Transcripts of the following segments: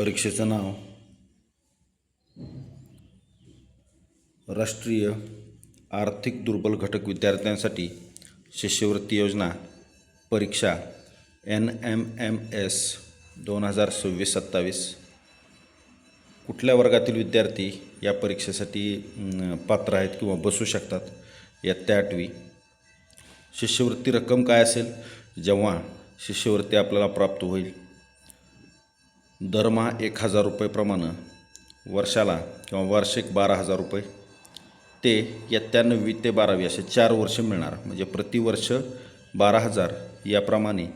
परीक्षेचं नाव राष्ट्रीय आर्थिक दुर्बल घटक विद्यार्थ्यांसाठी शिष्यवृत्ती योजना परीक्षा NMMS 2026-27 कुठल्या वर्गातील विद्यार्थी या परीक्षेसाठी पात्र आहेत किंवा बसू शकतात? इयत्ता 8वी. शिष्यवृत्ती रक्कम काय असेल जेव्हा शिष्यवृत्ती आपल्याला प्राप्त होईल? दरमहा 1,000 रुपयेप्रमाणे वर्षाला किंवा वार्षिक 12,000 रुपये ते इयत्ता 9वी ते 12वी असे 4 वर्ष मिळणार. म्हणजे प्रतिवर्ष 12,000 याप्रमाणे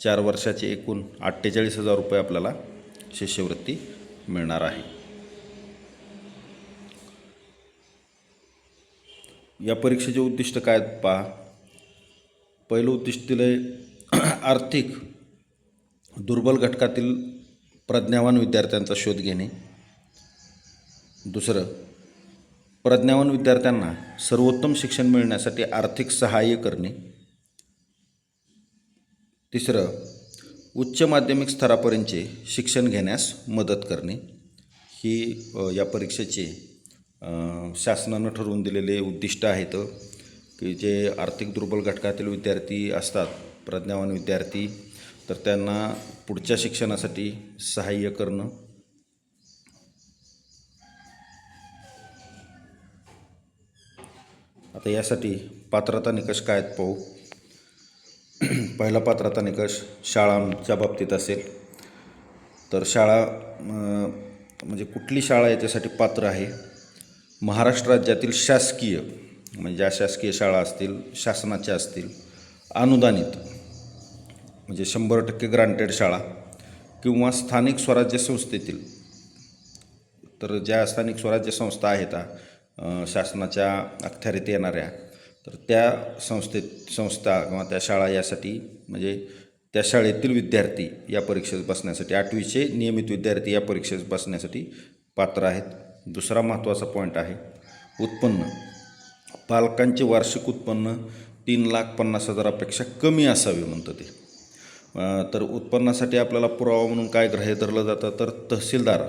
4 वर्षाचे एकूण 48,000 रुपये आपल्याला शिष्यवृत्ती मिळणार आहे. या परीक्षेचे उद्दिष्ट काय पहा. पहिलं उद्दिष्ट दिलं आहे आर्थिक दुर्बल घटकातील प्रज्ञावान विद्यार्थ्यांचा शोध घेणे. दुसरं, प्रज्ञावान विद्यार्थ्यांना सर्वोत्तम शिक्षण मिळण्यासाठी आर्थिक सहाय्य करणे. तिसरं, उच्च माध्यमिक स्तरापर्यंतचे शिक्षण घेण्यास मदत करणे. ही या परीक्षेचे शासनानं ठरवून दिलेले उद्दिष्ट आहेत की जे आर्थिक दुर्बल घटकातील विद्यार्थी असतात, प्रज्ञावान विद्यार्थी, तर त्यांना पुढच्या शिक्षणासाठी सहाय्य करणं. आता यासाठी पात्रता निकष काय आहेत पाहू. पहिला पात्रता निकष शाळांच्या बाबतीत असेल तर शाळा म्हणजे कुठली शाळा याच्यासाठी पात्र आहे. महाराष्ट्र राज्यातील शासकीय म्हणजे ज्या शासकीय शाळा असतील, शासनाच्या असतील, अनुदानित म्हणजे 100% ग्रांटेड शाळा किंवा स्थानिक स्वराज्य संस्थेतील, तर ज्या स्थानिक स्वराज्य संस्था आहेत शासनाच्या अखत्यारीत येणाऱ्या, तर त्या संस्था किंवा त्या शाळा यासाठी म्हणजे त्या शाळेतील विद्यार्थी या परीक्षेस बसण्यासाठी 8वीचे नियमित विद्यार्थी या परीक्षेस बसण्यासाठी पात्र आहेत. दुसरा महत्त्वाचा पॉईंट आहे उत्पन्न. पालकांचे वार्षिक उत्पन्न 3,50,000पेक्षा कमी असावे म्हणतं ते. तर उत्पन्नासाठी आपल्याला पुरावा म्हणून काय ग्राह्य धरलं जातं, तर तहसीलदार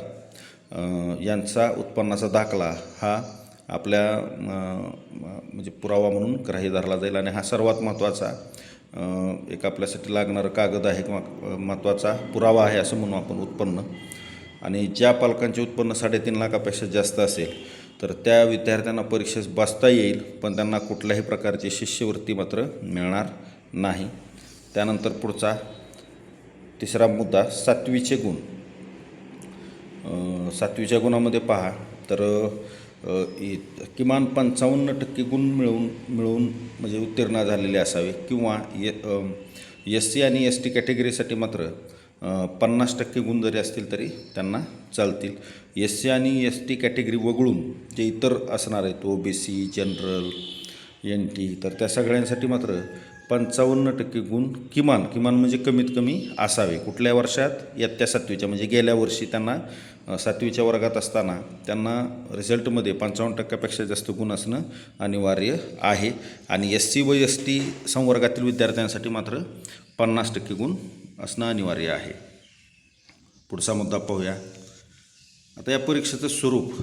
यांचा उत्पन्नाचा दाखला हा आपल्या म्हणजे पुरावा म्हणून ग्राह्य धरला जाईल. आणि हा सर्वात महत्त्वाचा एक आपल्यासाठी लागणारं कागद आहे किंवा महत्त्वाचा पुरावा आहे असं म्हणू आपण उत्पन्न. आणि ज्या पालकांचे उत्पन्न 3.5 लाखापेक्षा जास्त असेल तर त्या विद्यार्थ्यांना परीक्षेस बसता येईल, पण त्यांना कुठल्याही प्रकारची शिष्यवृत्ती मात्र मिळणार नाही. त्यानंतर पुढचा तिसरा मुद्दा 7वीचे गुण. 7वीच्या गुणामध्ये पहा तर किमान 55% गुण मिळवून म्हणजे उत्तीर्ण झालेले असावे किंवा SC आणि ST कॅटेगरीसाठी मात्र 50% गुण जरी असतील तरी त्यांना चालतील. SC आणि ST कॅटेगरी वगळून जे इतर असणार आहेत OBC, जनरल, NT, तर त्या सगळ्यांसाठी मात्र 55% गुण किमान म्हणजे कमीत कमी असावे. कुठल्या वर्षात? इयत्ता 7वीच्या म्हणजे गेल्या वर्षी त्यांना 7वीच्या वर्गात असताना त्यांना रिझल्टमध्ये 55%पेक्षा जास्त गुण असणं अनिवार्य आहे. आणि SC व ST संवर्गातील विद्यार्थ्यांसाठी मात्र 50% गुण असणं अनिवार्य आहे. पुढचा मुद्दा पाहूया. आता या परीक्षेचं स्वरूप.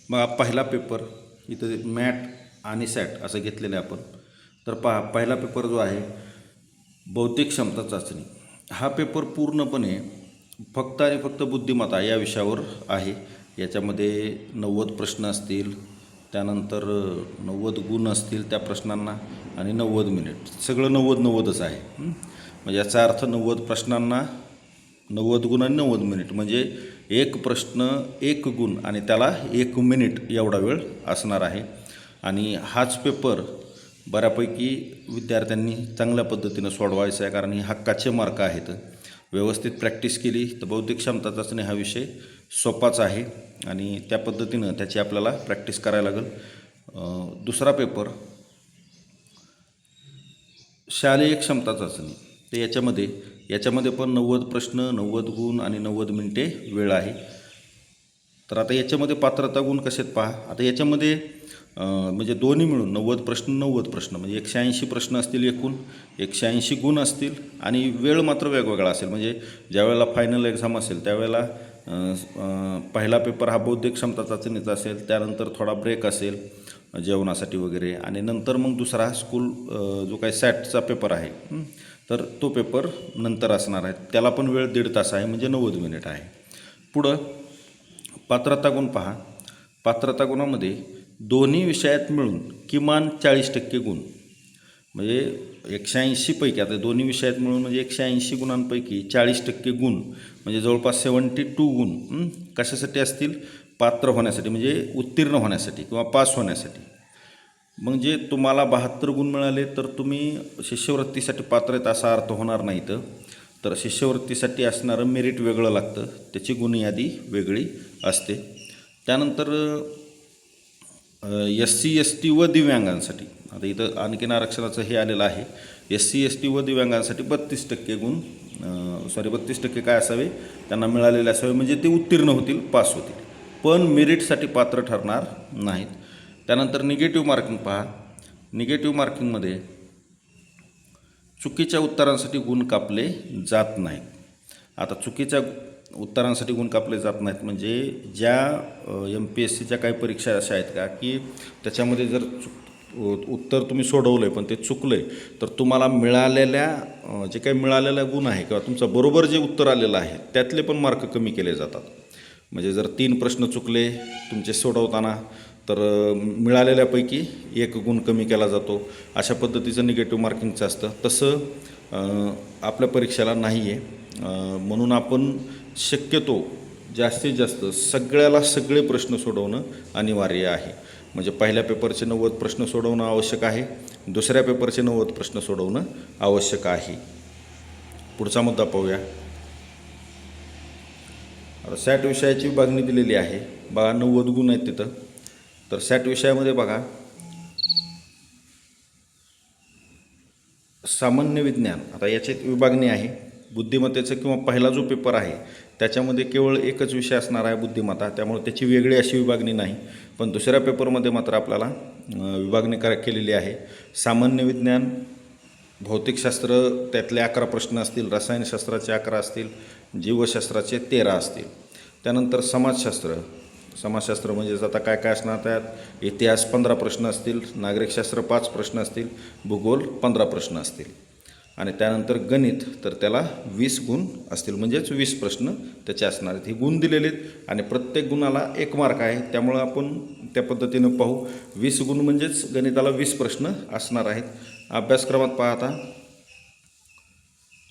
मग पहिला पेपर इथं मॅट आणि सॅट असं घेतलेलं आहे आपण. तर पहिला पेपर जो आहे बौद्धिक क्षमता चाचणी, हा पेपर पूर्णपणे फक्त आणि फक्त बुद्धिमत्ता या विषयावर आहे. याच्यामध्ये 90 प्रश्न असतील, त्यानंतर 90 गुण असतील त्या प्रश्नांना आणि 90 मिनिट, सगळं 90च आहे. म्हणजे याचा अर्थ 90 प्रश्नांना 90 गुण आणि 90 मिनिट म्हणजे एक प्रश्न 1 गुण आणि त्याला 1 मिनिट एवढा वेळ असणार आहे. आणि हाच पेपर बऱ्यापैकी विद्यार्थ्यांनी चांगल्या पद्धतीनं सोडवायचा आहे, कारण ही हक्काचे मार्क आहेत. व्यवस्थित प्रॅक्टिस केली तर बौद्धिक क्षमता चाचणी हा विषय सोपाच आहे आणि त्या पद्धतीनं त्याची आपल्याला प्रॅक्टिस करायला लागेल. दुसरा पेपर शालेय क्षमता चाचणी. तर याच्यामध्ये पण 90 प्रश्न, 90 गुण आणि 90 मिनिटे वेळ आहे. तर आता याच्यामध्ये पात्रता गुण कसे आहेत पहा. आता याच्यामध्ये म्हणजे दोन्ही मिळून 90 प्रश्न म्हणजे 180 प्रश्न असतील, एकूण 180 गुण असतील आणि वेळ मात्र वेगवेगळा असेल. म्हणजे ज्यावेळेला फायनल एक्झाम असेल त्यावेळेला पहिला पेपर हा बौद्धिक क्षमता चाचणीचा असेल, त्यानंतर थोडा ब्रेक असेल जेवणासाठी वगैरे, आणि नंतर मग दुसरा स्कूल जो काही सॅटचा पेपर आहे तर तो पेपर नंतर असणार आहे. त्याला पण वेळ 1.5 तास आहे, म्हणजे 90 मिनिट आहे. पुढं पात्रता गुण पहा. पात्रता गुणामध्ये दोन्ही विषयात मिळून किमान 40% गुण, म्हणजे 180 पैकी, आता दोन्ही विषयात मिळून म्हणजे 180 गुणांपैकी 40% गुण म्हणजे जवळपास 72 गुण कशासाठी असतील? पात्र होण्यासाठी, म्हणजे उत्तीर्ण होण्यासाठी किंवा पास होण्यासाठी. म्हणजे तुम्हाला 72 गुण मिळाले तर तुम्ही शिष्यवृत्तीसाठी पात्र आहेत असा अर्थ होणार नाही. तर शिष्यवृत्तीसाठी असणारं मेरिट वेगळं लागतं, त्याची गुण यादी वेगळी असते. त्यानंतर SC ST व दिव्यांगांसाठी, आता इथं आणखीन आरक्षणाचं हे आलेलं आहे. SC ST व दिव्यांगांसाठी 32% गुण 32% काय असावे त्यांना मिळालेले असावे, म्हणजे ते उत्तीर्ण होतील, पास होतील, पण मेरिटसाठी पात्र ठरणार नाहीत. त्यानंतर निगेटिव्ह मार्किंग पहा. निगेटिव्ह मार्किंगमध्ये चुकीच्या उत्तरांसाठी गुण कापले जात नाहीत. आता चुकीच्या उत्तरांसाठी गुण कापले जात नाहीत म्हणजे ज्या MPSCच्या काही परीक्षा अशा आहेत का की त्याच्यामध्ये जर उत्तर तुम्ही सोडवलं आहे पण ते चुकलं आहे, तर तुम्हाला मिळालेल्या जे काही मिळालेला गुण आहे किंवा तुमचं बरोबर जे उत्तर आलेलं आहे त्यातले पण मार्क कमी केले जातात. म्हणजे जर 3 प्रश्न चुकले तुमचे सोडवताना तर मिळालेल्यापैकी 1 गुण कमी केला जातो. अशा पद्धतीचं निगेटिव्ह मार्किंगचं असतं. तसं आपल्या परीक्षेला नाही आहे. म्हणून आपण शक्यतो जास्तीत जास्त सगळ्याला सगळे प्रश्न सोडवणं अनिवार्य आहे. म्हणजे पहिल्या पेपरचे 90 प्रश्न सोडवणं आवश्यक आहे, दुसऱ्या पेपरचे 90 प्रश्न सोडवणं आवश्यक आहे. पुढचा मुद्दा पाहूया. आता सॅट विषयाची विभागणी दिलेली आहे बघा, 90 गुण आहेत तिथं. तर सॅट विषयामध्ये बघा, सामान्य विज्ञान, आता याची विभागणी आहे. बुद्धिमत्तेचं किंवा पहिला जो पेपर आहे त्याच्यामध्ये केवळ एकच विषय असणार आहे बुद्धिमत्ता, त्यामुळे त्याची वेगळी अशी विभागणी नाही. पण दुसऱ्या पेपरमध्ये मात्र आपल्याला विभागणी केलेली आहे. सामान्य विज्ञान, भौतिकशास्त्र त्यातले 11 प्रश्न असतील, रसायनशास्त्राचे 11 असतील, जीवशास्त्राचे 13 असतील. त्यानंतर समाजशास्त्र म्हणजेच आता काय काय असणार त्यात, इतिहास 15 प्रश्न असतील, नागरिकशास्त्र 5 प्रश्न असतील, भूगोल 15 प्रश्न असतील. आणि त्यानंतर गणित, तर त्याला 20 गुण असतील, म्हणजेच 20 प्रश्न त्याचे असणार आहेत. हे गुण दिलेले आहेत आणि प्रत्येक गुणाला 1 मार्क आहे, त्यामुळं आपण त्या पद्धतीनं पाहू. 20 गुण म्हणजेच गणिताला 20 प्रश्न असणार आहेत. अभ्यासक्रमात पाहता,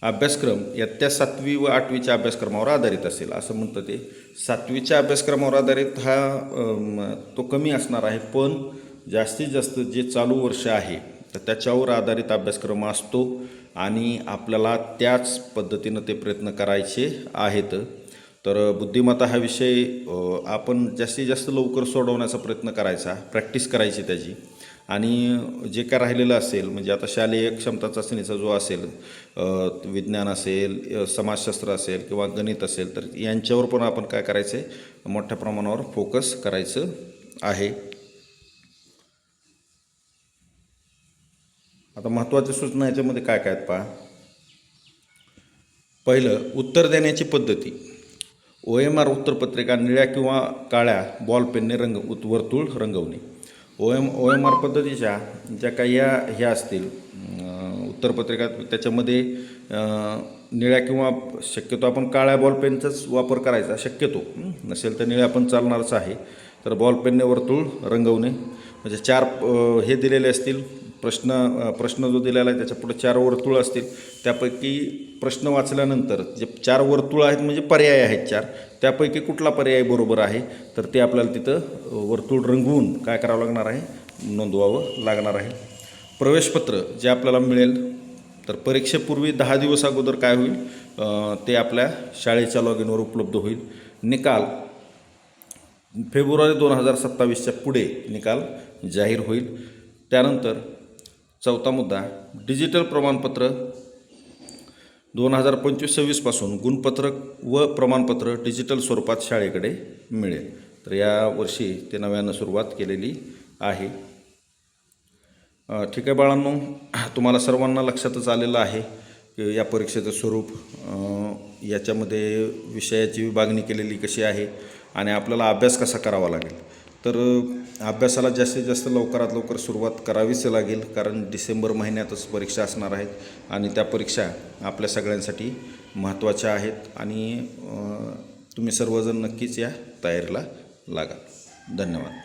अभ्यासक्रम इयत्ता 7वी व 8वीच्या अभ्यासक्रमावर आधारित असेल असं म्हणतं ते. 7वीच्या अभ्यासक्रमावर आधारित हा तो कमी असणार आहे, पण जास्तीत जास्त जे चालू वर्ष आहे तर त्याच्यावर आधारित अभ्यासक्रम असतो आणि आपल्याला त्याच पद्धतीनं ते प्रयत्न करायचे आहेत. तर बुद्धिमत्ता हा विषय आपण जास्तीत जास्त लवकर सोडवण्याचा प्रयत्न करायचा, प्रॅक्टिस करायची त्याची. आणि जे काय राहिलेलं असेल म्हणजे आता शालेय क्षमता चाचणीचा जो असेल, विज्ञान असेल, समाजशास्त्र असेल किंवा गणित असेल, तर यांच्यावर पण आपण काय करायचं आहे, मोठ्या प्रमाणावर फोकस करायचं आहे. आता महत्त्वाच्या सूचना याच्यामध्ये काय काय आहेत पहा. पहिलं, उत्तर देण्याची पद्धती. OMR उत्तरपत्रिका निळ्या किंवा काळ्या बॉलपेनने वर्तुळ रंगवणे. OMR पद्धतीच्या ज्या काही ह्या असतील उत्तरपत्रिका, त्याच्यामध्ये निळ्या किंवा शक्यतो आपण काळ्या बॉलपेनचाच वापर करायचा, शक्यतो नसेल तर निळ्या पण चालणारच आहे. तर बॉलपेनने वर्तुळ रंगवणे, म्हणजे 4 हे दिलेले असतील प्रश्न जो दिलेला आहे त्याच्या पुढे 4 वर्तुळ असतील. त्यापैकी प्रश्न वाचल्यानंतर जे 4 वर्तुळ आहेत म्हणजे पर्याय आहेत 4, त्यापैकी कुठला पर्याय बरोबर आहे तर ते आपल्याला तिथं वर्तुळ रंगवून काय करावं लागणार आहे, नोंदवावं लागणार आहे. प्रवेशपत्र जे आपल्याला मिळेल तर परीक्षेपूर्वी 10 दिवस अगोदर काय होईल, ते आपल्या शाळेच्या लॉगिनवर उपलब्ध होईल. निकाल फेब्रुवारी 2027च्या पुढे निकाल जाहीर होईल. त्यानंतर चौथा मुद्दा, डिजिटल प्रमाणपत्र 2025-26 पासून गुणपत्रक व प्रमाणपत्र डिजिटल स्वरूपात शाळेकडे मिळेल. तर या वर्षी ते नव्यानं सुरुवात केलेली आहे. ठीक आहे बाळांनो, तुम्हाला सर्वांना लक्षातच आलेलं आहे की या परीक्षेचं स्वरूप, याच्यामध्ये विषयाची विभागणी केलेली कशी आहे आणि आपल्याला अभ्यास कसा करावा लागेल. तर अभ्यासाला जास्तीत जास्त लवकरात लवकर सुरुवात करावीच लागेल, कारण डिसेंबर महिन्यातच परीक्षा असणार आहेत आणि त्या परीक्षा आपल्या सगळ्यांसाठी महत्त्वाच्या आहेत आणि तुम्ही सर्वजण नक्कीच या तयारीला लागा. धन्यवाद.